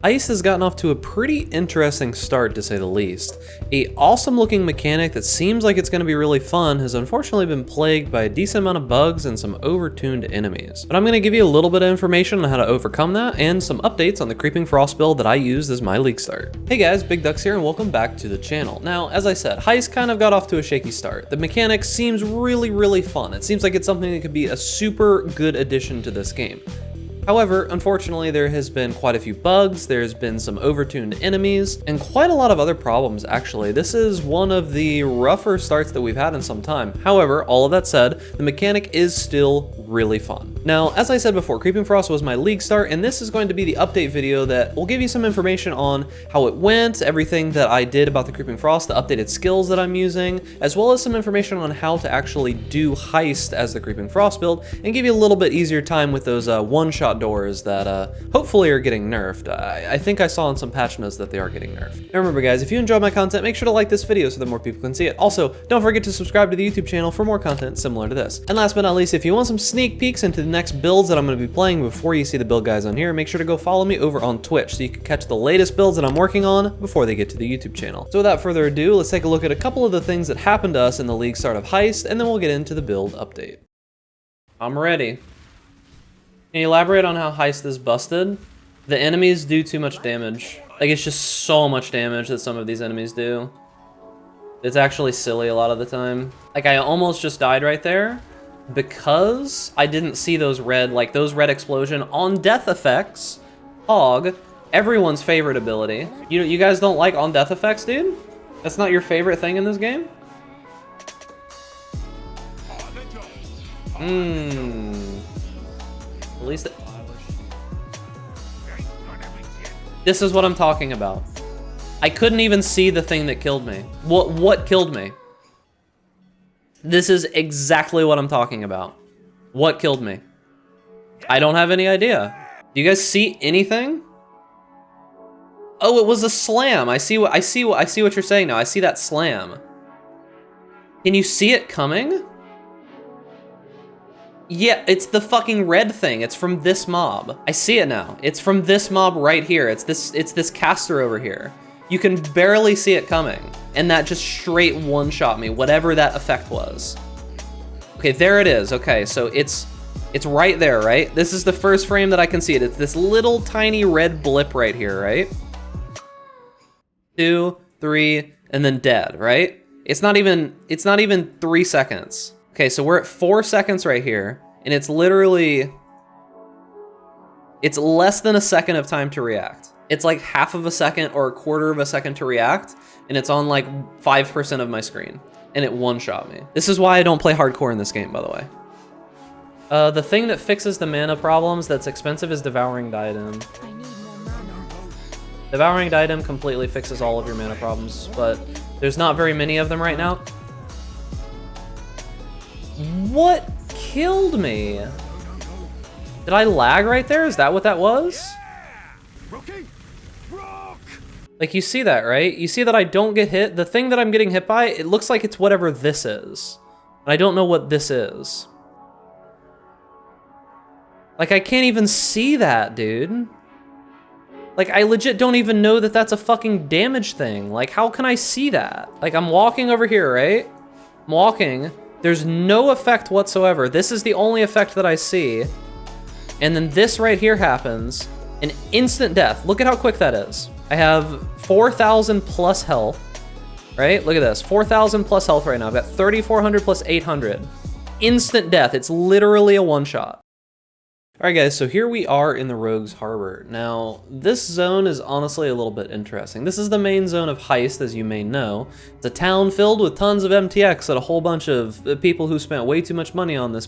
Heist has gotten off to a pretty interesting start, to say the least. A awesome looking mechanic that seems like it's going to be really fun has unfortunately been plagued by a decent amount of bugs and some overtuned enemies. But I'm going to give you a little bit of information on how to overcome that and some updates on the Creeping Frost build that I used as my league start. Hey guys, Big Ducks here and welcome back to the channel. Now, as I said, Heist kind of got off to a shaky start. The mechanic seems really fun. It seems like it's something that could be a super good addition to this game. However, unfortunately, there has been quite a few bugs, there's been some overtuned enemies, and quite a lot of other problems, actually. This is one of the rougher starts that we've had in some time. However, all of that said, the mechanic is still really fun. Now, as I said before, Creeping Frost was my league start, and this is going to be the update video that will give you some information on how it went, everything that I did about the Creeping Frost, the updated skills that I'm using, as well as some information on how to actually do Heist as the Creeping Frost build, and give you a little bit easier time with those one-shot doors that hopefully are getting nerfed. I think I saw in some patch notes that they are getting nerfed. Now remember guys, if you enjoy my content, make sure to like this video so that more people can see it. Also, don't forget to subscribe to the YouTube channel for more content similar to this. And last but not least, if you want some sneak peeks into the next builds that I'm going to be playing before you see the build guys on here, make sure to go follow me over on Twitch so you can catch the latest builds that I'm working on before they get to the YouTube channel. So without further ado, let's take a look at a couple of the things that happened to us in the league start of Heist, and then we'll get into the build update. I'm ready. Can you elaborate on how Heist is busted? The enemies do too much damage. Like, it's just so much damage that some of these enemies do. It's actually silly a lot of the time. Like, I almost just died right there because I didn't see those red explosion on death effects. Hog, everyone's favorite ability. You guys don't like on death effects, dude? That's not your favorite thing in this game? At least this is what I'm talking about. I couldn't even see the thing that killed me. What killed me? This is exactly what I'm talking about. What killed me? I don't have any idea. Do you guys see anything? Oh, it was a slam. I see what you're saying now. I see that slam. Can you see it coming? Yeah, it's the fucking red thing. It's from this mob. I see it now. It's from this mob right here. It's this caster over here. You can barely see it coming. And that just straight one-shot me, whatever that effect was. Okay, there it is. Okay, so it's right there, right? This is the first frame that I can see it. It's this little tiny red blip right here, right? 2, 3, and then dead, right? It's not even 3 seconds. Okay, so we're at 4 seconds right here, and it's literally, it's less than a second of time to react. It's like half of a second or a quarter of a second to react, and it's on like 5% of my screen, and it one-shot me. This is why I don't play hardcore in this game, by the way. The thing that fixes the mana problems that's expensive is Devouring Diadem. Devouring Diadem completely fixes all of your mana problems, but there's not very many of them right now. What killed me? Did I lag right there? Is that what that was? Like, you see that, right? You see that I don't get hit? The thing that I'm getting hit by, it looks like it's whatever this is. And I don't know what this is. Like, I can't even see that, dude. Like, I legit don't even know that that's a fucking damage thing. Like, how can I see that? Like, I'm walking over here, right? I'm walking. There's no effect whatsoever. This is the only effect that I see. And then this right here happens. An instant death. Look at how quick that is. I have 4,000 plus health, right? Look at this, 4,000 plus health right now. I've got 3,400 plus 800. Instant death. It's literally a one-shot. Alright guys, so here we are in the Rogues Harbor. Now, this zone is honestly a little bit interesting. This is the main zone of Heist, as you may know. It's a town filled with tons of MTX that a whole bunch of people who spent way too much money on this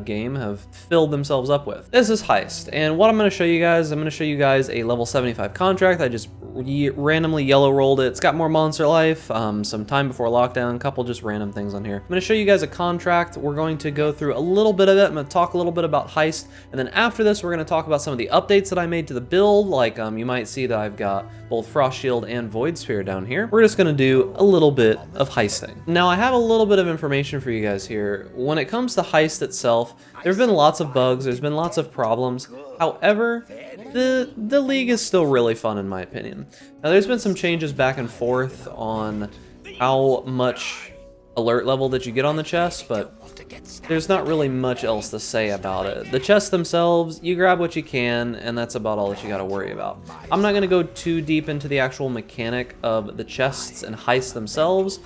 game have filled themselves up with. This is Heist, and what I'm going to show you guys, I'm going to show you guys a level 75 contract. I just randomly yellow rolled it. It's got more monster life, some time before lockdown, a couple just random things on here. I'm going to show you guys a contract. We're going to go through a little bit of it. I'm going to talk a little bit about Heist, and then after this, we're going to talk about some of the updates that I made to the build. Like, you might see that I've got both Frost Shield and Void Sphere down here. We're just going to do a little bit of heisting. Now, I have a little bit of information for you guys here. When it comes to Heist itself, there have been lots of bugs, there's been lots of problems. However, the League is still really fun in my opinion. Now there's been some changes back and forth on how much alert level that you get on the chests, but there's not really much else to say about it. The chests themselves, you grab what you can, and that's about all that you gotta worry about. I'm not gonna go too deep into the actual mechanic of the chests and heists themselves,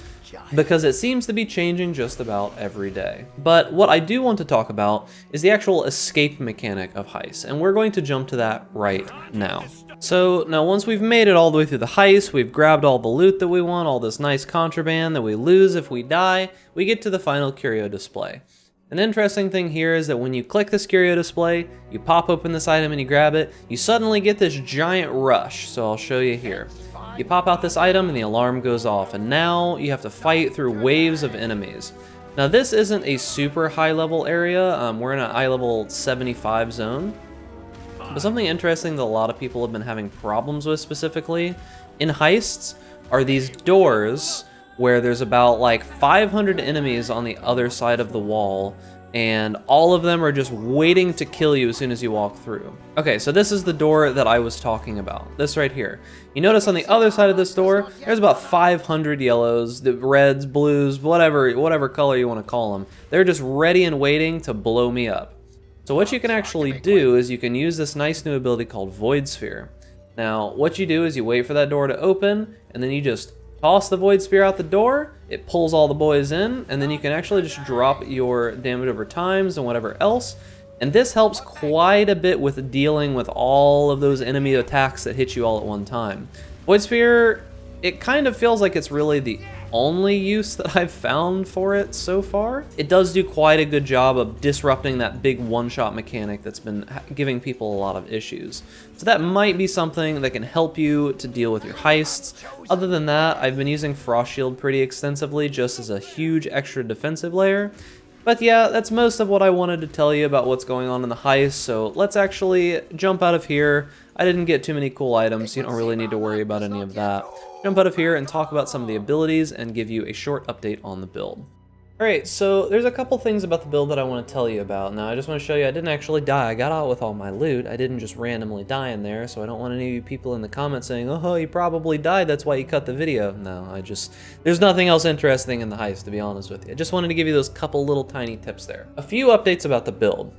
because it seems to be changing just about every day. But what I do want to talk about is the actual escape mechanic of heists, and we're going to jump to that right now. So now once we've made it all the way through the heist, we've grabbed all the loot that we want, all this nice contraband that we lose if we die, we get to the final curio display. An interesting thing here is that when you click this curio display, you pop open this item and you grab it, you suddenly get this giant rush, so I'll show you here. You pop out this item and the alarm goes off, and now you have to fight through waves of enemies. Now this isn't a super high level area, we're in an eye level 75 zone. But something interesting that a lot of people have been having problems with specifically in heists are these doors where there's about like 500 enemies on the other side of the wall, and all of them are just waiting to kill you as soon as you walk through. Okay, so this is the door that I was talking about, this right here. You notice on the other side of this door, there's about 500 yellows, the reds, blues, whatever color you want to call them. They're just ready and waiting to blow me up. So what you can actually do is you can use this nice new ability called Void Sphere. Now, what you do is you wait for that door to open, and then you just toss the Void Sphere out the door, it pulls all the boys in, and then you can actually just drop your damage over times and whatever else. And this helps quite a bit with dealing with all of those enemy attacks that hit you all at one time. Void Sphere, it kind of feels like it's really the only use that I've found for it so far. It does do quite a good job of disrupting that big one-shot mechanic that's been giving people a lot of issues. So that might be something that can help you to deal with your heists. Other than that, I've been using Frost Shield pretty extensively just as a huge extra defensive layer. But yeah, that's most of what I wanted to tell you about what's going on in the heist, so let's actually jump out of here. I didn't get too many cool items, so you don't really need to worry about any of that. Jump out of here and talk about some of the abilities and give you a short update on the build. Alright, so there's a couple things about the build that I want to tell you about. Now, I just want to show you I didn't actually die. I got out with all my loot. I didn't just randomly die in there, so I don't want any of you people in the comments saying, oh, you probably died, that's why you cut the video. No, there's nothing else interesting in the heist, to be honest with you. I just wanted to give you those couple little tiny tips there. A few updates about the build.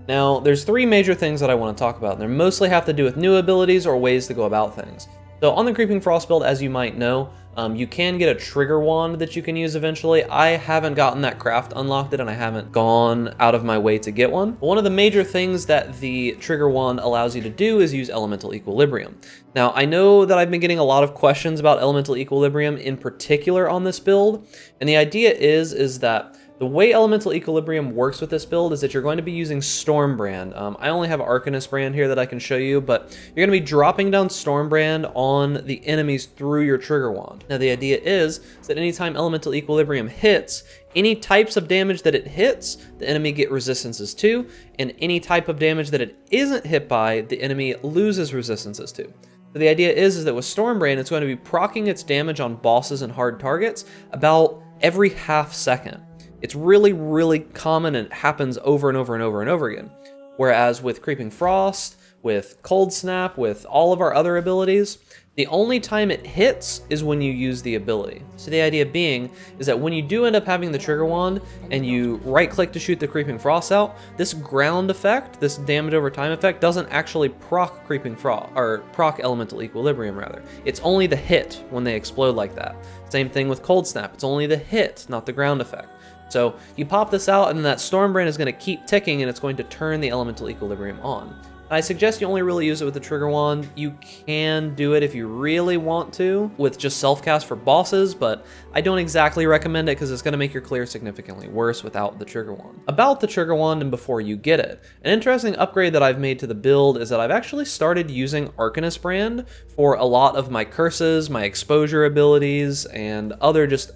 Now, there's three major things that I want to talk about, and they mostly have to do with new abilities or ways to go about things. So on the Creeping Frost build, as you might know, you can get a trigger wand that you can use eventually. I haven't gotten that craft unlocked it, and I haven't gone out of my way to get one. But one of the major things that the trigger wand allows you to do is use elemental equilibrium. Now, I know that I've been getting a lot of questions about elemental equilibrium in particular on this build, and the idea is that the way elemental equilibrium works with this build is that you're going to be using Storm Brand. I only have Arcanist Brand here that I can show you, but you're going to be dropping down Storm Brand on the enemies through your trigger wand. Now the idea is that anytime elemental equilibrium hits, any types of damage that it hits, the enemy get resistances to, and any type of damage that it isn't hit by, the enemy loses resistances to. So the idea is that with Storm Brand, it's going to be proccing its damage on bosses and hard targets about every half second. It's really, really common and it happens over and over and over and over again. Whereas with Creeping Frost, with Cold Snap, with all of our other abilities, the only time it hits is when you use the ability. So the idea being is that when you do end up having the trigger wand and you right click to shoot the Creeping Frost out, this ground effect, this damage over time effect, doesn't actually proc Creeping Frost, or proc Elemental Equilibrium rather. It's only the hit when they explode like that. Same thing with Cold Snap, it's only the hit, not the ground effect. So you pop this out and then that Storm Brand is going to keep ticking and it's going to turn the elemental equilibrium on. I suggest you only really use it with the trigger wand. You can do it if you really want to with just self-cast for bosses, but I don't exactly recommend it because it's going to make your clear significantly worse without the trigger wand. About the trigger wand and before you get it, an interesting upgrade that I've made to the build is that I've actually started using Arcanist Brand for a lot of my curses, my exposure abilities, and other just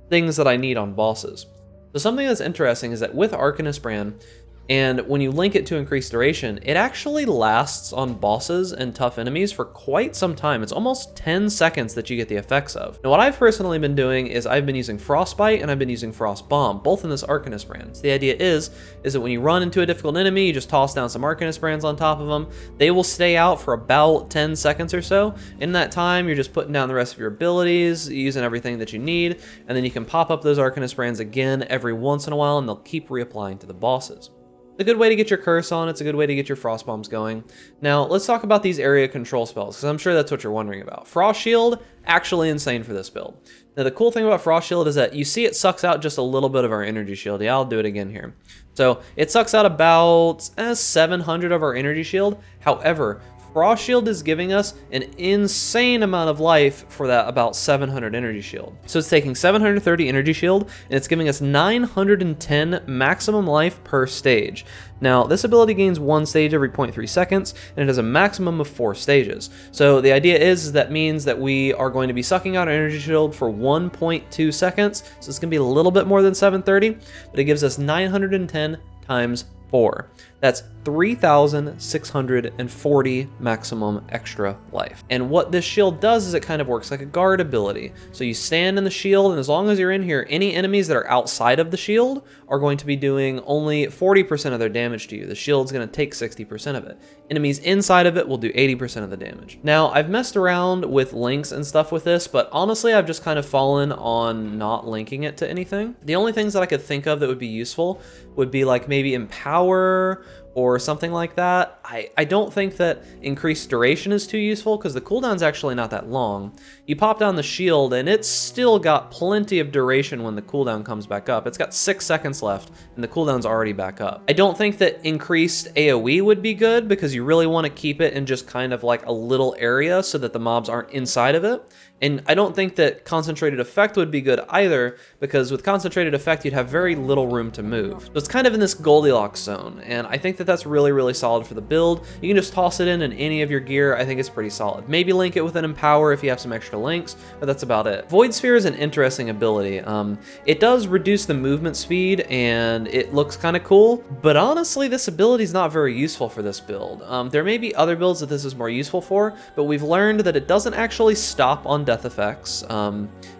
things that I need on bosses. So something that's interesting is that with Arcanist Brand, And when you link it to increased duration, it actually lasts on bosses and tough enemies for quite some time. It's almost 10 seconds that you get the effects of. Now, what I've personally been doing is I've been using Frostbite and I've been using Frost Bomb, both in this Arcanist Brand. So the idea is that when you run into a difficult enemy, you just toss down some Arcanist Brands on top of them. They will stay out for about 10 seconds or so. In that time, you're just putting down the rest of your abilities, using everything that you need, and then you can pop up those Arcanist Brands again every once in a while, and they'll keep reapplying to the bosses. It's a good way to get your curse on, it's a good way to get your frost bombs going. Now, let's talk about these area control spells, because I'm sure that's what you're wondering about. Frost Shield, actually insane for this build. Now, the cool thing about Frost Shield is that you see it sucks out just a little bit of our energy shield. Yeah, I'll do it again here. So, it sucks out about 700 of our energy shield. However, Frost Shield is giving us an insane amount of life for that about 700 energy shield. So it's taking 730 energy shield and it's giving us 910 maximum life per stage. Now, this ability gains 1 stage every 0.3 seconds, and it has a maximum of 4 stages. So the idea is that means that we are going to be sucking out our energy shield for 1.2 seconds. So it's going to be a little bit more than 730, but it gives us 910 times 4. That's 3,640 maximum extra life. And what this shield does is it kind of works like a guard ability. So you stand in the shield, and as long as you're in here, any enemies that are outside of the shield are going to be doing only 40% of their damage to you. The shield's going to take 60% of it. Enemies inside of it will do 80% of the damage. Now, I've messed around with links and stuff with this, but honestly, I've just kind of fallen on not linking it to anything. The only things that I could think of that would be useful would be like maybe Empower or something like that. I don't think that increased duration is too useful because the cooldown's actually not that long. You pop down the shield and it's still got plenty of duration when the cooldown comes back up. It's got 6 seconds left and the cooldown's already back up. I don't think that increased AoE would be good because you really want to keep it in just kind of like a little area so that the mobs aren't inside of it. And I don't think that concentrated effect would be good either, because with concentrated effect, you'd have very little room to move. So it's kind of in this Goldilocks zone, and I think that that's really, really solid for the build. You can just toss it in any of your gear. I think it's pretty solid. Maybe link it with an Empower if you have some extra links, but that's about it. Void Sphere is an interesting ability. It does reduce the movement speed, and it looks kind of cool, but honestly, this ability is not very useful for this build. There may be other builds that this is more useful for, but we've learned that it doesn't actually stop on death effects.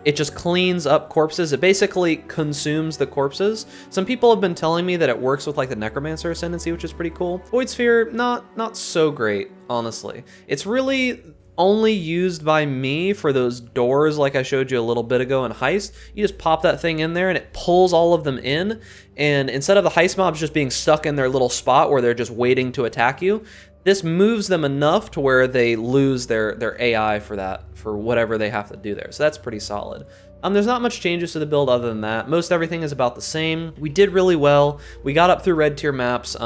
It just cleans up corpses. It basically consumes the corpses. Some people have been telling me that it works with like the Necromancer Ascendancy, which is pretty cool. Void Sphere, not so great, honestly. It's really only used by me for those doors like I showed you a little bit ago in Heist. You just pop that thing in there and it pulls all of them in, and instead of the Heist mobs just being stuck in their little spot where they're just waiting to attack you, this moves them enough to where they lose their AI for whatever they have to do there. So that's pretty solid. There's not much changes to the build other than that. Most everything is about the same. We did really well. We got up through red tier maps.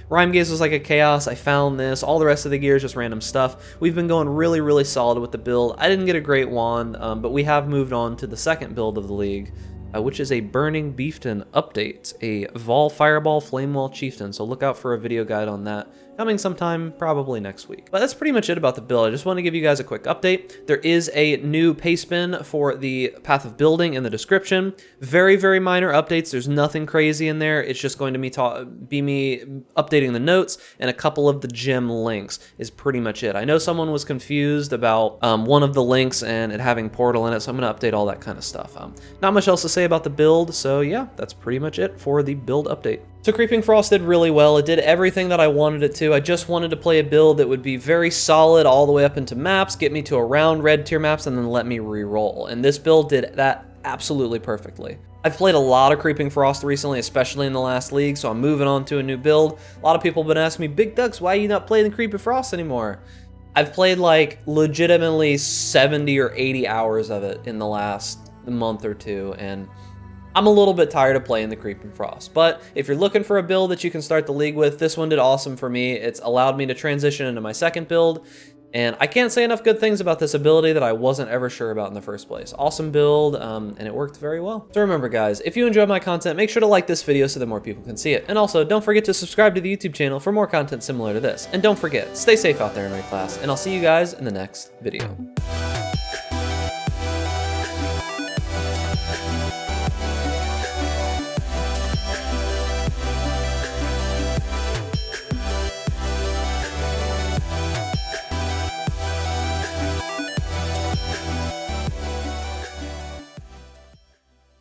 Rhyme Gaze was like a chaos. I found this. All the rest of the gear is just random stuff. We've been going really, really solid with the build. I didn't get a great wand, but we have moved on to the second build of the league, which is a Burning Beefton update, a Vol Fireball Flamewall Chieftain. So look out for a video guide on that coming sometime probably next week. But that's pretty much it about the build. I just want to give you guys a quick update. There is a new Pastebin for the Path of Building in the description. Very, very minor updates. There's nothing crazy in there. It's just going to be me updating the notes, and a couple of the gem links is pretty much it. I know someone was confused about one of the links and it having Portal in it, so I'm going to update all that kind of stuff. Not much else to say about the build, so yeah, that's pretty much it for the build update. So Creeping Frost did really well. It did everything that I wanted it to. I just wanted to play a build that would be very solid all the way up into maps, get me to around red tier maps, and then let me re-roll. And this build did that absolutely perfectly. I've played a lot of Creeping Frost recently, especially in the last league, so I'm moving on to a new build. A lot of people have been asking me, Big Ducks, why are you not playing Creeping Frost anymore? I've played like legitimately 70 or 80 hours of it in the last month or two, and I'm a little bit tired of playing the Creeping Frost. But if you're looking for a build that you can start the league with, this one did awesome for me. It's allowed me to transition into my second build, and I can't say enough good things about this ability that I wasn't ever sure about in the first place. Awesome build, and it worked very well. So remember guys, if you enjoyed my content, make sure to like this video so that more people can see it. And also, don't forget to subscribe to the YouTube channel for more content similar to this. And don't forget, stay safe out there in my class, and I'll see you guys in the next video.